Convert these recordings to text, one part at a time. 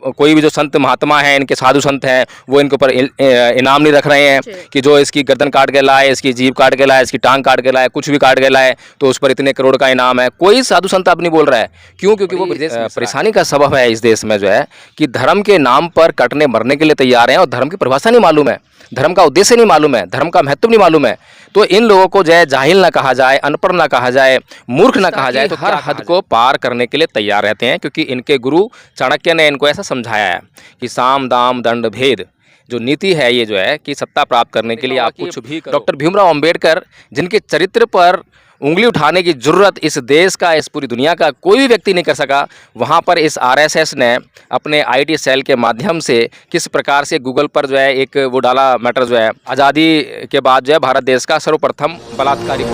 कोई भी जो संत महात्मा हैं, इनके साधु संत हैं, वो इनके ऊपर इनाम नहीं रख रहे हैं कि जो इसकी गर्दन काट के लाए, इसकी जीभ काट के लाए, इसकी टांग काट के लाए, कुछ भी काट के लाए तो उस पर इतने करोड़ का इनाम है। कोई साधु संत अब नहीं बोल रहा है। क्यों? क्योंकि वो परेशानी का सबब है इस देश में जो है कि धर्म के नाम पर कटने मरने के लिए तैयार हैं और धर्म की परिभाषा नहीं मालूम है, धर्म का उद्देश्य नहीं मालूम है, धर्म का महत्व नहीं मालूम है। तो इन लोगों को जो है जाहिल ना कहा जाए, अनपढ़ ना कहा जाए, मूर्ख ना कहा जाए, तो हर हद को पार करने के लिए तैयार रहते हैं, क्योंकि इनके गुरु चाणक्य ने इनको ऐसा समझाया है कि साम दाम दंड भेद जो नीति है, ये जो है कि सत्ता प्राप्त करने के लिए आप कुछ भी करो। डॉक्टर भीमराव अंबेडकर, जिनके चरित्र पर उंगली उठाने की जरूरत इस देश का, इस पूरी दुनिया का कोई भी व्यक्ति नहीं कर सका, वहाँ पर इस आरएसएस ने अपने आईटी सेल के माध्यम से किस प्रकार से गूगल पर जो है एक वो डाला मैटर, जो है आज़ादी के बाद जो है भारत देश का सर्वप्रथम बलात्कारी।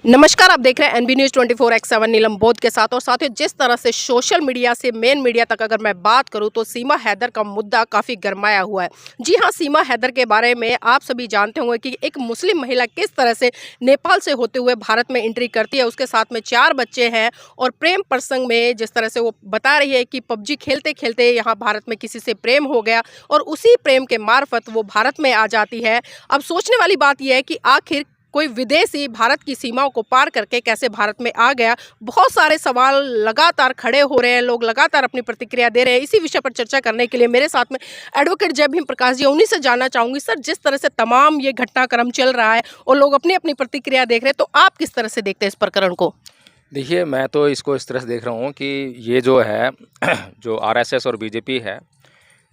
नमस्कार, आप देख रहे हैं एनबी न्यूज़ 24/7 नीलम बोध के साथ। और साथियों, जिस तरह से सोशल मीडिया से मेन मीडिया तक अगर मैं बात करूं तो सीमा हैदर का मुद्दा काफ़ी गरमाया हुआ है। जी हां, सीमा हैदर के बारे में आप सभी जानते होंगे कि एक मुस्लिम महिला किस तरह से नेपाल से होते हुए भारत में एंट्री करती है। उसके साथ में 4 बच्चे हैं और प्रेम प्रसंग में जिस तरह से वो बता रही है कि पबजी खेलते खेलते यहाँ भारत में किसी से प्रेम हो गया और उसी प्रेम के मार्फत वो भारत में आ जाती है। अब सोचने वाली बात यह है कि आखिर कोई विदेशी भारत की सीमाओं को पार करके कैसे भारत में आ गया। बहुत सारे सवाल लगातार खड़े हो रहे हैं, लोग लगातार अपनी प्रतिक्रिया दे रहे हैं। इसी विषय पर चर्चा करने के लिए मेरे साथ में एडवोकेट जय भीम प्रकाश जी, उन्हीं से जानना चाहूँगी सर, जिस तरह से तमाम ये घटनाक्रम चल रहा है और लोग अपनी अपनी प्रतिक्रिया देख रहे हैं, तो आप किस तरह से देखते हैं इस प्रकरण को? देखिए, मैं तो इसको इस तरह से देख रहा हूँ कि ये जो है जो आरएसएस और बीजेपी है,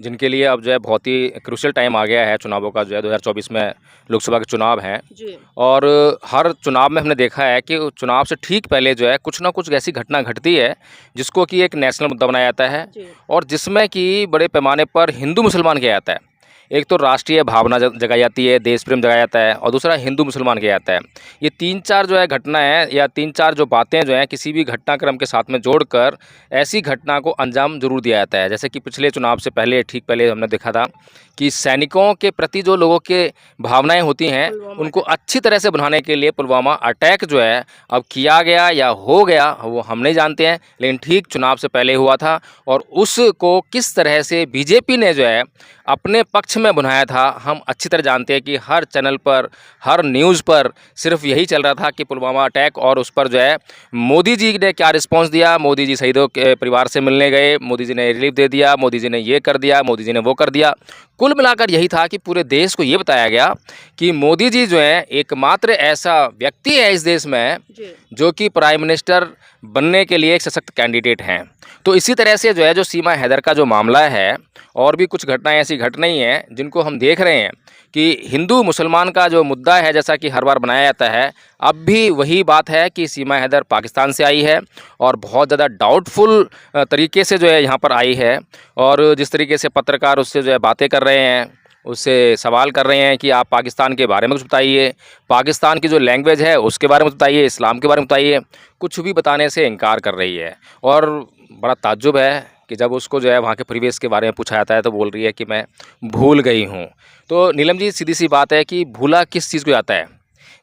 जिनके लिए अब जो है बहुत ही क्रूशियल टाइम आ गया है चुनावों का, जो है 2024 में लोकसभा के चुनाव हैं जी। और हर चुनाव में हमने देखा है कि चुनाव से ठीक पहले जो है कुछ ना कुछ ऐसी घटना घटती है जिसको कि एक नेशनल मुद्दा बनाया जाता है और जिसमें कि बड़े पैमाने पर हिंदू मुसलमान किया जाता है। एक तो राष्ट्रीय भावना जगाई जाती है, देश प्रेम जगाया जाता है, और दूसरा हिंदू मुसलमान किया जाता है। ये 3-4 जो है घटना है या 3-4 जो बातें जो हैं किसी भी घटनाक्रम के साथ में जोड़कर ऐसी घटना को अंजाम जरूर दिया जाता है। जैसे कि पिछले चुनाव से पहले, ठीक पहले हमने देखा था कि सैनिकों के प्रति जो लोगों के भावनाएं होती हैं उनको अच्छी तरह से बनाने के लिए पुलवामा अटैक जो है अब किया गया या हो गया वो हम नहीं जानते हैं, लेकिन ठीक चुनाव से पहले हुआ था और उसको किस तरह से बीजेपी ने जो है अपने पक्ष में बनाया था हम अच्छी तरह जानते हैं कि हर चैनल पर, हर न्यूज़ पर सिर्फ यही चल रहा था कि पुलवामा अटैक, और उस पर जो है मोदी जी ने क्या रिस्पांस दिया। मोदी जी शहीदों के परिवार से मिलने गए, मोदी जी ने रिलीफ दे दिया, मोदी जी ने ये कर दिया, मोदी जी ने वो कर दिया। कुल मिलाकर यही था कि पूरे देश को ये बताया गया कि मोदी जी जो है एकमात्र ऐसा व्यक्ति है इस देश में जो कि प्राइम मिनिस्टर बनने के लिए एक सशक्त कैंडिडेट हैं। तो इसी तरह से जो है जो सीमा हैदर का जो मामला है और भी कुछ घटनाएं ऐसी घट रही हैं जिनको हम देख रहे हैं कि हिंदू मुसलमान का जो मुद्दा है, जैसा कि हर बार बनाया जाता है, अब भी वही बात है कि सीमा हैदर पाकिस्तान से आई है और बहुत ज़्यादा डाउटफुल तरीके से जो है यहाँ पर आई है। और जिस तरीके से पत्रकार उससे जो है बातें कर रहे हैं, उससे सवाल कर रहे हैं कि आप पाकिस्तान के बारे में कुछ बताइए, पाकिस्तान की जो लैंग्वेज है उसके बारे में बताइए, इस्लाम के बारे में बताइए, कुछ भी बताने से इनकार कर रही है। और बड़ा ताज्जुब है कि जब उसको जो है वहाँ के परिवेश के बारे में पूछा जाता है तो बोल रही है कि मैं भूल गई हूँ। तो नीलम जी, सीधी सी बात है कि भूला किस चीज़ को जाता है?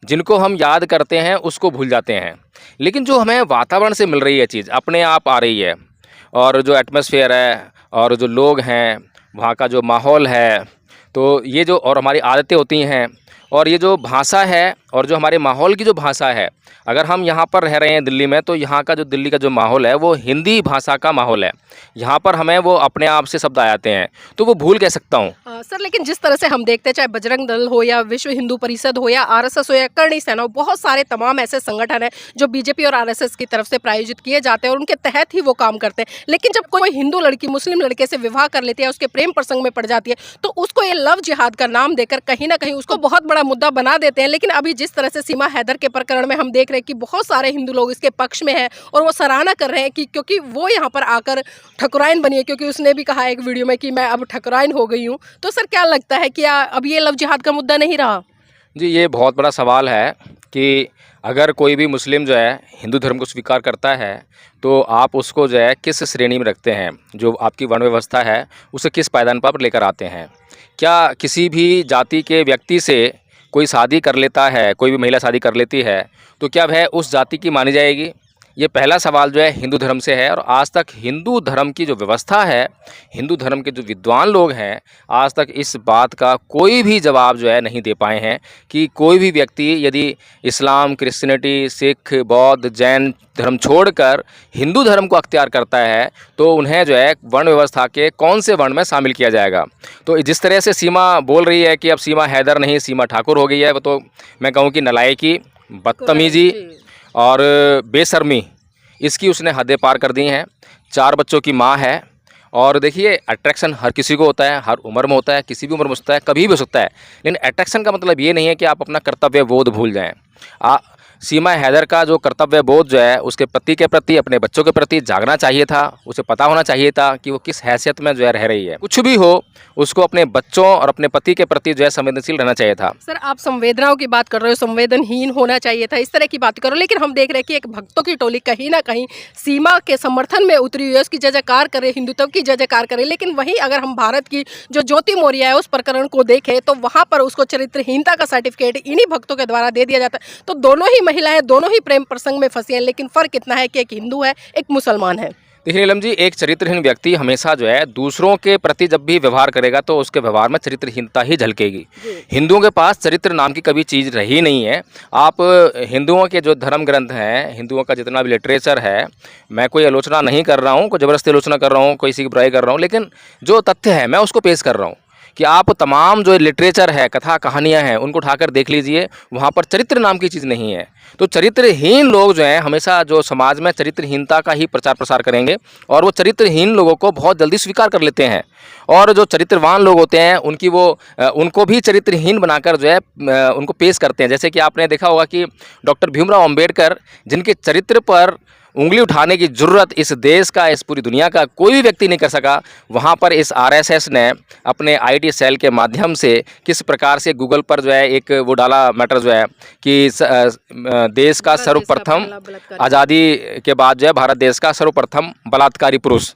जिनको हम याद करते हैं उसको भूल जाते हैं, लेकिन जो हमें वातावरण से मिल रही है चीज़ अपने आप आ रही है, और जो एटमॉस्फेयर है और जो लोग हैं, वहाँ का जो माहौल है, तो ये जो और हमारी आदतें होती हैं और ये जो भाषा है और जो हमारे माहौल की जो भाषा है, अगर हम यहाँ पर रह रहे हैं दिल्ली में, तो यहाँ का जो दिल्ली का जो माहौल है वो हिंदी भाषा का माहौल है। यहाँ पर हमें वो अपने आप से शब्द आ जाते हैं, तो वो भूल कह सकता हूँ। सर, लेकिन जिस तरह से हम देखते हैं, चाहे बजरंग दल हो या विश्व हिंदू परिषद हो या आरएसएस हो या करणी सेना हो, बहुत सारे तमाम ऐसे संगठन हैं जो बीजेपी और आरएसएस की तरफ से प्रायोजित किए जाते हैं और उनके तहत ही वो काम करते हैं। लेकिन जब कोई हिंदू लड़की मुस्लिम लड़के से विवाह कर लेती है, उसके प्रेम प्रसंग में पड़ जाती है, तो उसको ये लव जिहाद का नाम देकर कहीं ना कहीं उसको बहुत बड़ा मुद्दा बना देते हैं। लेकिन अभी जिस तरह से सीमा हैदर के प्रकरण में हम देख रहे हैं कि बहुत सारे हिंदू लोग इसके पक्ष में हैं और वो सराहना कर रहे हैं कि क्योंकि वो यहाँ पर आकर ठकुराइन बनी है, क्योंकि उसने भी कहा एक वीडियो में कि मैं अब ठकुराइन हो गई हूँ। तो सर, क्या लगता है कि अब ये लव जिहाद का मुद्दा नहीं रहा? जी, ये बहुत बड़ा सवाल है कि अगर कोई भी मुस्लिम जो है हिंदू धर्म को स्वीकार करता है तो आप उसको जो है किस श्रेणी में रखते हैं, जो आपकी वर्ण व्यवस्था है उसे किस पायदान पर लेकर आते हैं। क्या किसी भी जाति के व्यक्ति से कोई शादी कर लेता है, कोई भी महिला शादी कर लेती है, तो क्या वह उस जाति की मानी जाएगी? ये पहला सवाल जो है हिंदू धर्म से है, और आज तक हिंदू धर्म की जो व्यवस्था है, हिंदू धर्म के जो विद्वान लोग हैं, आज तक इस बात का कोई भी जवाब जो है नहीं दे पाए हैं कि कोई भी व्यक्ति यदि इस्लाम, क्रिश्चियनिटी, सिख, बौद्ध, जैन धर्म छोड़कर हिंदू धर्म को अख्तियार करता है तो उन्हें जो है वर्ण व्यवस्था के कौन से वर्ण में शामिल किया जाएगा। तो जिस तरह से सीमा बोल रही है कि अब सीमा हैदर नहीं सीमा ठाकुर हो गई है, वो तो मैं कहूँ कि नालायकी, बदतमीजी और बेशर्मी, इसकी उसने हदें पार कर दी हैं। 4 बच्चों की माँ है, और देखिए अट्रैक्शन हर किसी को होता है, हर उम्र में होता है, किसी भी उम्र में हो सकता है, कभी भी हो सकता है, लेकिन अट्रैक्शन का मतलब ये नहीं है कि आप अपना कर्तव्य बोध भूल जाएं। सीमा हैदर का जो कर्तव्य बोध जो है उसके पति के प्रति, अपने बच्चों के प्रति जागना चाहिए था। उसे पता होना चाहिए था कि वो किस हैसियत में जो है रह रही है। कुछ भी हो, उसको अपने बच्चों और अपने पति के प्रति जो है संवेदनशील रहना चाहिए था। सर, आप संवेदनाओं की बात कर रहे हो, संवेदनहीन होना चाहिए था, इस तरह की बात करो, लेकिन हम देख रहे हैं कि एक भक्तों की टोली कहीं ना कहीं सीमा के समर्थन में उतरी हुई है, उसकी जय जयकार करे, हिंदुत्व की जय जयकार करे। लेकिन वहीं अगर हम भारत की जो ज्योति मौर्य है उस प्रकरण को देखें तो वहाँ पर उसको चरित्रहीनता का सर्टिफिकेट इन्हीं भक्तों के द्वारा दे दिया जाता है। तो दोनों ही महिलाएं दोनों ही प्रेम प्रसंग में फंसी हैं, लेकिन फ़र्क इतना है कि एक हिंदू है, एक मुसलमान है। देखिए नीलम जी, एक चरित्रहीन व्यक्ति हमेशा जो है दूसरों के प्रति जब भी व्यवहार करेगा तो उसके व्यवहार में चरित्रहीनता ही झलकेगी। हिंदुओं के पास चरित्र नाम की कभी चीज़ रही नहीं है। आप हिंदुओं के जो धर्म ग्रंथ हैं, हिंदुओं का जितना भी लिटरेचर है, मैं कोई आलोचना नहीं कर रहा हूँ, कोई ज़बरदस्ती आलोचना कर रहा हूँ, कोई किसी की बुराई कर रहा हूँ, लेकिन जो तथ्य है मैं उसको पेश कर रहा हूँ कि आप तमाम जो लिटरेचर है, कथा कहानियाँ हैं, उनको उठाकर देख लीजिए, वहाँ पर चरित्र नाम की चीज़ नहीं है। तो चरित्रहीन लोग जो हैं हमेशा जो समाज में चरित्रहीनता का ही प्रचार प्रसार करेंगे, और वो चरित्रहीन लोगों को बहुत जल्दी स्वीकार कर लेते हैं, और जो चरित्रवान लोग होते हैं उनको भी चरित्रहीन बनाकर जो है उनको पेश करते हैं। जैसे कि आपने देखा होगा कि डॉक्टर भीमराव अंबेडकर, जिनके चरित्र पर उंगली उठाने की ज़रूरत इस देश का, इस पूरी दुनिया का कोई भी व्यक्ति नहीं कर सका, वहाँ पर इस आरएसएस ने अपने आईटी सेल के माध्यम से किस प्रकार से गूगल पर जो है एक वो डाला मैटर जो है कि देश का सर्वप्रथम आज़ादी के बाद जो है भारत देश का सर्वप्रथम बलात्कारी पुरुष,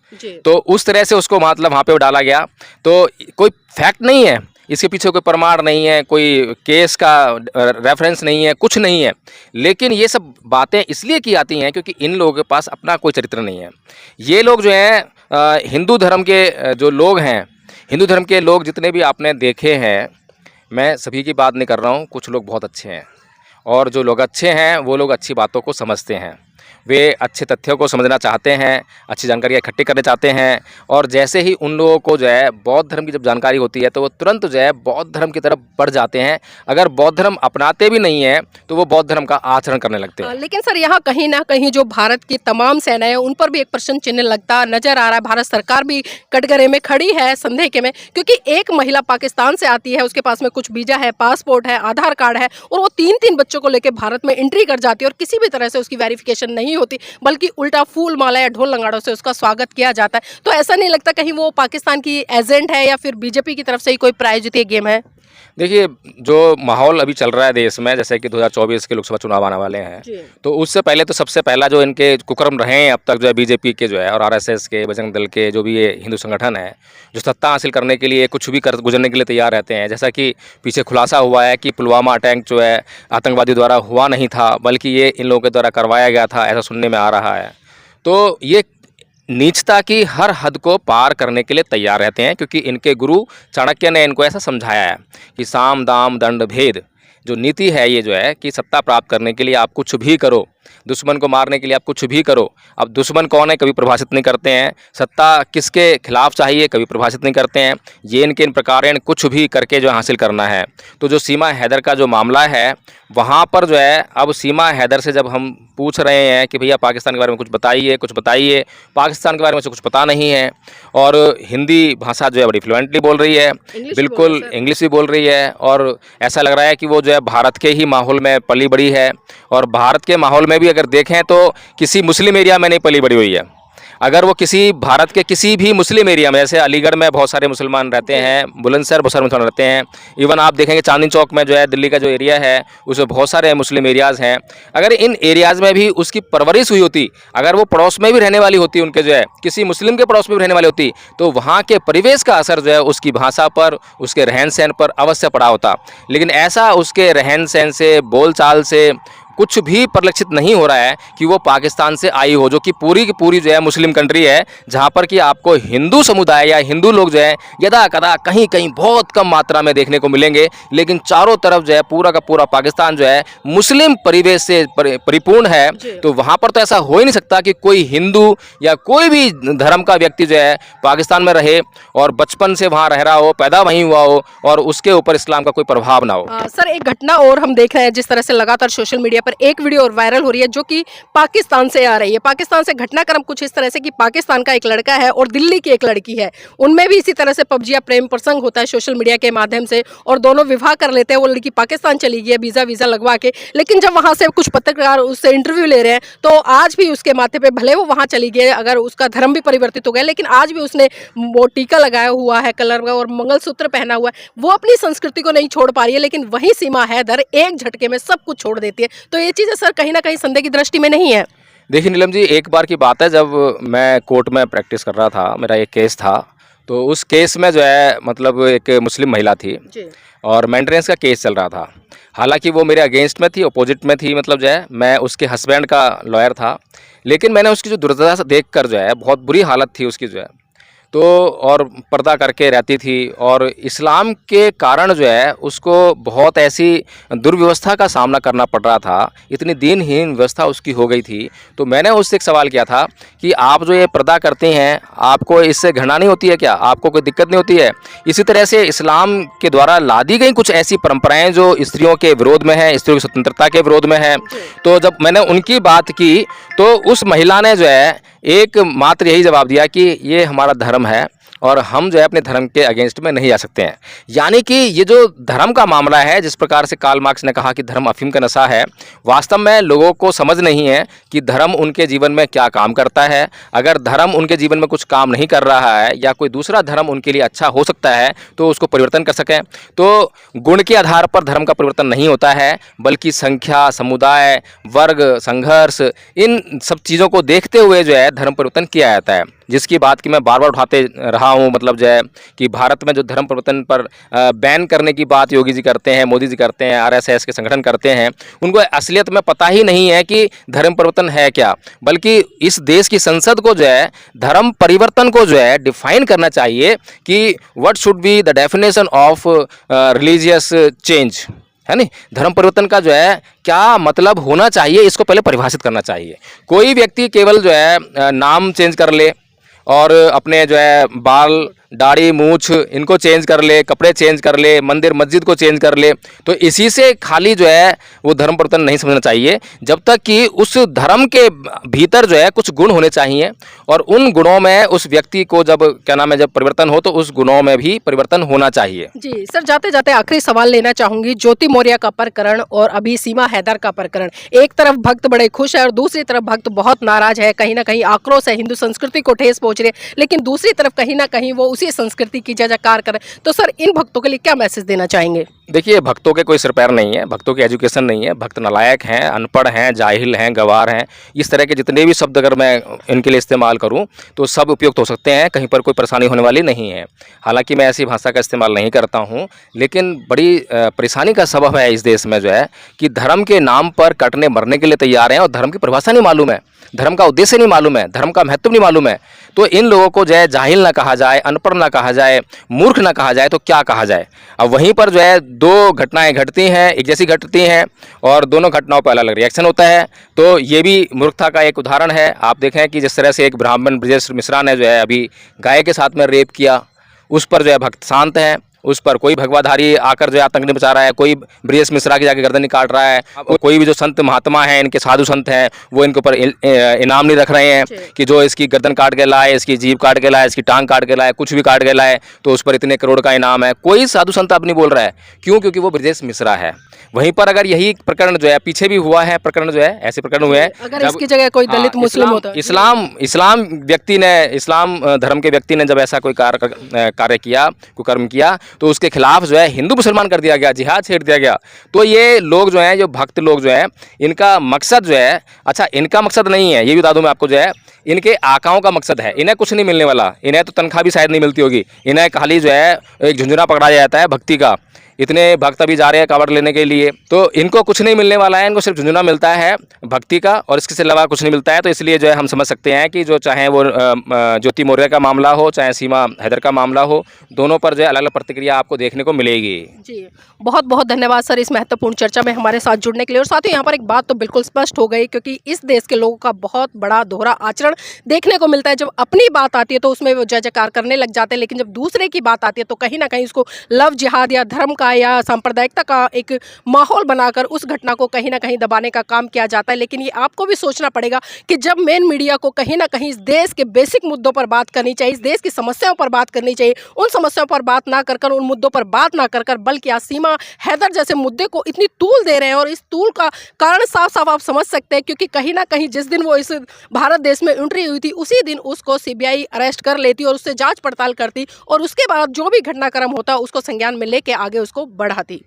तो उस तरह से उसको मतलब वहाँ पे डाला गया। तो कोई फैक्ट नहीं है, इसके पीछे कोई प्रमाण नहीं है, कोई केस का रेफरेंस नहीं है, कुछ नहीं है, लेकिन ये सब बातें इसलिए की जाती हैं क्योंकि इन लोगों के पास अपना कोई चरित्र नहीं है। ये लोग जो हैं हिंदू धर्म के जो लोग हैं, हिंदू धर्म के लोग जितने भी आपने देखे हैं, मैं सभी की बात नहीं कर रहा हूँ, कुछ लोग बहुत अच्छे हैं, और जो लोग अच्छे हैं वो लोग अच्छी बातों को समझते हैं, वे अच्छे तथ्यों को समझना चाहते हैं, अच्छी जानकारियाँ इकट्ठी करना चाहते हैं, और जैसे ही उन लोगों को जो है बौद्ध धर्म की जब जानकारी होती है तो वो तुरंत जो है बौद्ध धर्म की तरफ बढ़ जाते हैं। अगर बौद्ध धर्म अपनाते भी नहीं हैं तो वो बौद्ध धर्म का आचरण करने लगते हैं। लेकिन सर, यहाँ कहीं ना कहीं जो भारत की तमाम सेनाएं उन पर भी एक प्रश्न चिन्ह लगता नजर आ रहा है। भारत सरकार भी कटघरे में खड़ी है संदेह के में, क्योंकि एक महिला पाकिस्तान से आती है, उसके पास में कुछ वीजा है, पासपोर्ट है, आधार कार्ड है, और वो 3-3 बच्चों को लेकर भारत में एंट्री कर जाती है और किसी भी तरह से उसकी वेरिफिकेशन नहीं होती, बल्कि उल्टा फूल माला या ढोल लंगाड़ों से उसका स्वागत किया जाता है। तो ऐसा नहीं लगता कहीं वो पाकिस्तान की एजेंट है या फिर बीजेपी की तरफ से ही कोई प्रायोजित गेम है? देखिए, जो माहौल अभी चल रहा है देश में, जैसे कि 2024 के लोकसभा चुनाव आने वाले हैं, तो उससे पहले तो सबसे पहला जो इनके कुकर्म रहे हैं अब तक जो है बीजेपी के जो है और आरएसएस के, बजरंग दल के, जो भी ये हिंदू संगठन है, जो सत्ता हासिल करने के लिए कुछ भी कर गुजरने के लिए तैयार रहते हैं। जैसा कि पीछे खुलासा हुआ है कि पुलवामा अटैक जो है आतंकवादी द्वारा हुआ नहीं था, बल्कि ये इन लोगों के द्वारा करवाया गया था, ऐसा सुनने में आ रहा है। तो ये नीचता की हर हद को पार करने के लिए तैयार रहते हैं, क्योंकि इनके गुरु चाणक्य ने इनको ऐसा समझाया है कि साम दाम दंड भेद जो नीति है, ये जो है कि सत्ता प्राप्त करने के लिए आप कुछ भी करो, दुश्मन को मारने के लिए आप कुछ भी करो। अब दुश्मन कौन है कभी परिभाषित नहीं करते हैं, सत्ता किसके खिलाफ चाहिए कभी परिभाषित नहीं करते हैं, ये इनके इन प्रकार कुछ भी करके जो हासिल करना है। तो जो सीमा हैदर का जो मामला है, वहाँ पर जो है अब सीमा हैदर से जब हम पूछ रहे हैं कि भैया पाकिस्तान के बारे में कुछ बताइए, पाकिस्तान के बारे में से कुछ पता नहीं है, और हिंदी भाषा जो है बड़ी फ्लुएंटली बोल रही है, बिल्कुल इंग्लिश भी बोल रही है, और ऐसा लग रहा है कि वो जो है भारत के ही माहौल में पली बड़ी है, और भारत के माहौल में भी अगर देखें तो किसी मुस्लिम एरिया में नहीं पली बड़ी हुई है। अगर वो किसी भारत के किसी भी मुस्लिम एरिया में, जैसे अलीगढ़ में बहुत सारे मुसलमान रहते हैं, बुलंदशहर बहुत सारे मुसलमान रहते हैं, इवन आप देखेंगे चांदनी चौक में जो है दिल्ली का जो एरिया है उसमें बहुत सारे मुस्लिम एरियाज़ हैं। अगर इन एरियाज़ में भी उसकी परवरिश हुई होती, अगर वो पड़ोस में भी रहने वाली होती, उनके जो है किसी मुस्लिम के पड़ोस में भी रहने वाली होती, तो वहाँ के परिवेश का असर जो है उसकी भाषा पर, उसके रहन सहन पर अवश्य पड़ा होता। लेकिन ऐसा उसके रहन सहन से, बोल चाल से, कुछ भी परिलक्षित नहीं हो रहा है कि वो पाकिस्तान से आई हो, जो कि पूरी की पूरी जो है मुस्लिम कंट्री है, जहाँ पर कि आपको हिंदू समुदाय या हिंदू लोग जो है यदा कदा कहीं कहीं बहुत कम मात्रा में देखने को मिलेंगे, लेकिन चारों तरफ जो है पूरा का पूरा पाकिस्तान जो है मुस्लिम परिवेश से परिपूर्ण है। तो वहाँ पर तो ऐसा हो ही नहीं सकता कि कोई हिंदू या कोई भी धर्म का व्यक्ति जो है पाकिस्तान में रहे और बचपन से वहाँ रह रहा हो, पैदा वहीं हुआ हो और उसके ऊपर इस्लाम का कोई प्रभाव ना हो। सर, एक घटना और हम देख रहे हैं, जिस तरह से लगातार सोशल मीडिया पर एक वीडियो और वायरल हो रही है जो कि पाकिस्तान से आ रही है। पाकिस्तान से घटनाक्रम कुछ इस तरह से कि पाकिस्तान का एक लड़का है और दिल्ली की एक लड़की है, उनमें भी इसी तरह से पबजी या प्रेम प्रसंग होता है सोशल मीडिया के माध्यम से, और दोनों विवाह कर लेते हैं। वो लड़की पाकिस्तान चली गई है वीज़ा लगवा के, लेकिन जब वहाँ से कुछ पत्रकार उससे इंटरव्यू ले रहे हैं तो आज भी उसके माथे पे, भले वो वहाँ चली गई, अगर उसका धर्म भी परिवर्तित हो गया, लेकिन आज भी उसने वो टीका लगाया हुआ है कलर का और मंगलसूत्र पहना हुआ है। वो अपनी संस्कृति को नहीं छोड़ पा रही है, लेकिन वही सीमा हैदर एक झटके में सब कुछ छोड़ देती है। तो ये चीज़ें सर कहीं ना कहीं संदेह की दृष्टि में नहीं है? देखिए नीलम जी, एक बार की बात है, जब मैं कोर्ट में प्रैक्टिस कर रहा था, मेरा एक केस था, तो उस केस में जो है मतलब एक मुस्लिम महिला थी और मेंटेनेंस का केस चल रहा था। हालांकि वो मेरे अगेंस्ट में थी, अपोजिट में थी, मतलब जो है मैं उसके हस्बैंड का लॉयर था, लेकिन मैंने उसकी जो दुर्दशा देख कर जो है, बहुत बुरी हालत थी उसकी जो है, तो और पर्दा करके रहती थी और इस्लाम के कारण जो है उसको बहुत ऐसी दुर्व्यवस्था का सामना करना पड़ रहा था, इतनी दीनहीन व्यवस्था उसकी हो गई थी। तो मैंने उससे एक सवाल किया था कि आप जो ये पर्दा करते हैं, आपको इससे घृणा नहीं होती है क्या? आपको कोई दिक्कत नहीं होती है? इसी तरह से इस्लाम के द्वारा ला दी गई कुछ ऐसी परंपराएं जो स्त्रियों के विरोध में है, स्त्रियों की स्वतंत्रता के विरोध में है। तो जब मैंने उनकी बात की तो उस महिला ने जो है एक मात्र यही जवाब दिया कि ये हमारा धर्म है और हम जो है अपने धर्म के अगेंस्ट में नहीं आ सकते हैं। यानी कि ये जो धर्म का मामला है, जिस प्रकार से कार्ल मार्क्स ने कहा कि धर्म अफीम का नशा है, वास्तव में लोगों को समझ नहीं है कि धर्म उनके जीवन में क्या काम करता है। अगर धर्म उनके जीवन में कुछ काम नहीं कर रहा है या कोई दूसरा धर्म उनके लिए अच्छा हो सकता है तो उसको परिवर्तन कर सकें। तो गुण के आधार पर धर्म का परिवर्तन नहीं होता है, बल्कि संख्या, समुदाय, वर्ग, संघर्ष, इन सब चीज़ों को देखते हुए जो है धर्म परिवर्तन किया जाता है। जिसकी बात की मैं बार बार उठाते रहा हूँ, मतलब जो है कि भारत में जो धर्म परिवर्तन पर बैन करने की बात योगी जी करते हैं, मोदी जी करते हैं, आरएसएस के संगठन करते हैं, उनको असलियत में पता ही नहीं है कि धर्म परिवर्तन है क्या। बल्कि इस देश की संसद को जो है धर्म परिवर्तन को जो है डिफाइन करना चाहिए कि what should be the definition of religious change, है नहीं। धर्म परिवर्तन का जो है क्या मतलब होना चाहिए, इसको पहले परिभाषित करना चाहिए। कोई व्यक्ति केवल जो है नाम चेंज कर ले और अपने जो है बाल, दाढ़ी, मूछ इनको चेंज कर ले, कपड़े चेंज कर ले, मंदिर मस्जिद को चेंज कर ले, तो इसी से खाली जो है वो धर्म परिवर्तन नहीं समझना चाहिए, जब तक कि उस धर्म के भीतर जो है कुछ गुण होने चाहिए और उन गुणों में उस व्यक्ति को जब क्या नाम है जब परिवर्तन हो तो उस गुणों में भी परिवर्तन होना चाहिए। जी सर, जाते जाते आखिरी सवाल लेना चाहूंगी। ज्योति मौर्य का प्रकरण और अभी सीमा हैदर का प्रकरण, एक तरफ भक्त बड़े खुश है और दूसरी तरफ भक्त बहुत नाराज है, कहीं ना कहीं आक्रोश है, हिंदू संस्कृति को ठेस पहुंच रही है, लेकिन दूसरी तरफ कहीं ना कहीं वो उसी संस्कृति की जयकार करें। तो सर इन भक्तों के लिए क्या मैसेज देना चाहेंगे? देखिए, भक्तों के कोई सिर पैर नहीं है, भक्तों की एजुकेशन नहीं है, भक्त नालायक हैं, अनपढ़ हैं, जाहिल हैं, गवार हैं। इस तरह के जितने भी शब्द अगर मैं इनके लिए इस्तेमाल करूं तो सब उपयुक्त हो सकते हैं, कहीं पर कोई परेशानी होने वाली नहीं है। हालांकि मैं ऐसी भाषा का इस्तेमाल नहीं करता हूं, लेकिन बड़ी परेशानी का सबब है इस देश में जो है कि धर्म के नाम पर कटने मरने के लिए तैयार हैं और धर्म की परिभाषा नहीं मालूम है, धर्म का उद्देश्य नहीं मालूम है, धर्म का महत्व नहीं मालूम है। तो इन लोगों को जो है जाहिल ना कहा जाए, अनपढ़ ना कहा जाए, मूर्ख ना कहा जाए तो क्या कहा जाए। अब वहीं पर जो है दो घटनाएं घटती हैं, एक जैसी घटती हैं और दोनों घटनाओं पर अलग अलग रिएक्शन होता है, तो ये भी मूर्खता का एक उदाहरण है। आप देखें कि जिस तरह से एक ब्राह्मण ब्रजेश मिश्रा ने जो है अभी गाय के साथ में रेप किया, उस पर जो है भक्त शांत हैं, उस पर कोई भगवाधारी आकर जो आतंक नहीं मचा रहा है, कोई ब्रजेश मिश्रा की जाके गर्दन नहीं काट रहा है, कोई भी जो संत महात्मा हैं, इनके साधु संत हैं, वो इनके ऊपर इनाम नहीं रख रहे हैं कि जो इसकी गर्दन काट के लाए, इसकी जीभ काट के लाए, इसकी टांग काट के लाए, कुछ भी काट के लाए तो उस पर इतने करोड़ का इनाम है। कोई साधु संत अब नहीं बोल रहा है, क्यों? क्योंकि वो ब्रजेश मिश्रा है। वहीं पर अगर यही प्रकरण जो है पीछे भी हुआ है, प्रकरण जो है ऐसे प्रकरण हुए हैं, अगर इसकी जगह कोई दलित मुस्लिम होता, इस्लाम व्यक्ति ने, इस्लाम धर्म के व्यक्ति ने जब ऐसा कोई कार्य किया, कुकर्म किया, तो उसके खिलाफ जो है हिंदू मुसलमान कर दिया गया, जिहाद छेड़ दिया गया। तो ये लोग जो हैं, जो भक्त लोग जो हैं, इनका मकसद जो है, अच्छा इनका मकसद नहीं है, ये भी बता दूं मैं आपको, जो है इनके आकाओं का मकसद है। इन्हें कुछ नहीं मिलने वाला, इन्हें तो तनख्वाह भी शायद नहीं मिलती होगी, इन्हें खाली जो है एक झुंझुना पकड़ा जाता है भक्ति का। इतने भक्त अभी जा रहे हैं कांवड़ लेने के लिए, तो इनको कुछ नहीं मिलने वाला है, इनको सिर्फ झुंझुना मिलता है भक्ति का, और इसके अलावा कुछ नहीं मिलता है। तो इसलिए जो है हम समझ सकते हैं कि जो चाहे वो ज्योति मौर्य का मामला हो, चाहे सीमा हैदर का मामला हो, दोनों पर जो है अलग अलग प्रतिक्रिया आपको देखने को मिलेगी। जी, बहुत बहुत धन्यवाद सर इस महत्वपूर्ण चर्चा में हमारे साथ जुड़ने के लिए। और साथ ही यहाँ पर एक बात तो बिल्कुल स्पष्ट हो गई, क्योंकि इस देश के लोगों का बहुत बड़ा दोहरा आचरण देखने को मिलता है। जब अपनी बात आती है तो उसमें वो जय जयकार करने लग जाते हैं, लेकिन जब दूसरे की बात आती है तो कहीं ना कहीं उसको लव जिहाद या धर्म का या सांप्रदायिकता का एक माहौल बनाकर उस घटना को कहीं ना कहीं दबाने का काम किया जाता है। लेकिन ये आपको भी सोचना पड़ेगा कि जब मेन मीडिया को कहीं ना कहीं इस देश के बेसिक मुद्दों पर बात करनी चाहिए, इस देश की समस्याओं पर बात करनी चाहिए, उन समस्याओं पर बात ना कर उन मुद्दों पर बात ना कर बल्कि आज सीमा हैदर जैसे मुद्दे को इतनी तूल दे रहे हैं। और इस तूल का कारण साफ साफ आप समझ सकते हैं, क्योंकि कहीं ना कहीं जिस दिन वो इस भारत देश में एंट्री हुई थी उसी दिन उसको सीबीआई अरेस्ट कर लेती और उससे जांच पड़ताल करती, और उसके बाद जो भी घटनाक्रम होता उसको संज्ञान में लेके आगे उसको बढ़ाती।